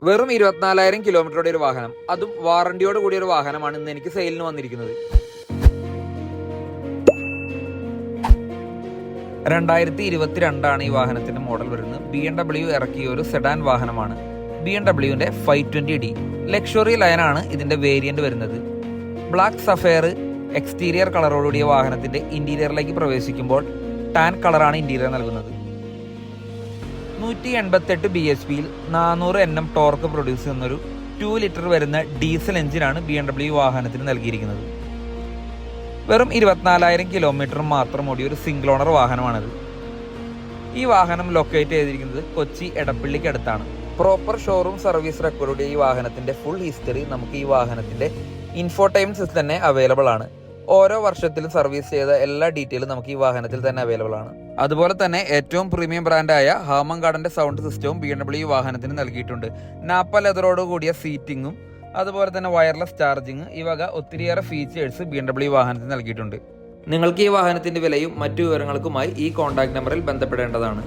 വെറും 24,000 കിലോമീറ്ററുടെ ഒരു വാഹനം, അതും വാറണ്ടിയോട് കൂടിയ ഒരു വാഹനമാണ് ഇന്ന് എനിക്ക് സെയിലിന് വന്നിരിക്കുന്നത്. 2022 ഈ വാഹനത്തിന്റെ മോഡൽ വരുന്നത്. BMW ഇറക്കിയ ഒരു സെഡാൻ വാഹനമാണ്. BMWന്റെ 520D ലക്ഷറി ലൈനാണ് ഇതിന്റെ വേരിയന്റ് വരുന്നത്. ബ്ലാക്ക് സഫയർ എക്സ്റ്റീരിയർ കളറോടുകൂടിയ വാഹനത്തിന്റെ ഇന്റീരിയറിലേക്ക് പ്രവേശിക്കുമ്പോൾ ടാൻ കളറാണ് ഇന്റീരിയർ നൽകുന്നത്. 188 bhpയിൽ 400 Nm ടോർക്ക് പ്രൊഡ്യൂസ് ചെയ്യുന്നൊരു 2 ലിറ്റർ വരുന്ന ഡീസൽ എഞ്ചിനാണ് BMW വാഹനത്തിന് നൽകിയിരിക്കുന്നത്. വെറും 24,000 കിലോമീറ്റർ മാത്രം ഓടിയ ഒരു സിംഗിൾ ഓണർ വാഹനമാണിത്. ഈ വാഹനം ലൊക്കേറ്റ് ചെയ്തിരിക്കുന്നത് കൊച്ചി എടപ്പള്ളിക്ക് അടുത്താണ്. പ്രോപ്പർ ഷോറൂം സർവീസ് റെക്കോർഡുடைய ഈ വാഹനത്തിന്റെ ഫുൾ ഹിസ്റ്ററി നമുക്ക് ഈ വാഹനത്തിന്റെ ഇൻഫോടൈൻമെന്റ് സിസ്റ്റം തന്നെ അവൈലബിൾ ആണ്. ഓരോ വർഷത്തിലും സർവീസ് ചെയ്ത എല്ലാ ഡീറ്റെയിലും നമുക്ക് ഈ വാഹനത്തിൽ തന്നെ അവൈലബിൾ ആണ്. അതുപോലെ തന്നെ ഏറ്റവും പ്രീമിയം ബ്രാൻഡായ ഹാമങ്കാർഡിന്റെ സൗണ്ട് സിസ്റ്റവും BMW വാഹനത്തിന് നൽകിയിട്ടുണ്ട്. നാപ്പ ലെതറോട് കൂടിയ സീറ്റിംഗും അതുപോലെ തന്നെ വയർലെസ് ചാർജിങ്, ഈ വക ഒത്തിരിയേറെ ഫീച്ചേഴ്സ് BMW വാഹനത്തിന് നൽകിയിട്ടുണ്ട്. നിങ്ങൾക്ക് ഈ വാഹനത്തിന്റെ വിലയും മറ്റു വിവരങ്ങൾക്കുമായി ഈ കോൺടാക്ട് നമ്പറിൽ ബന്ധപ്പെടേണ്ടതാണ്.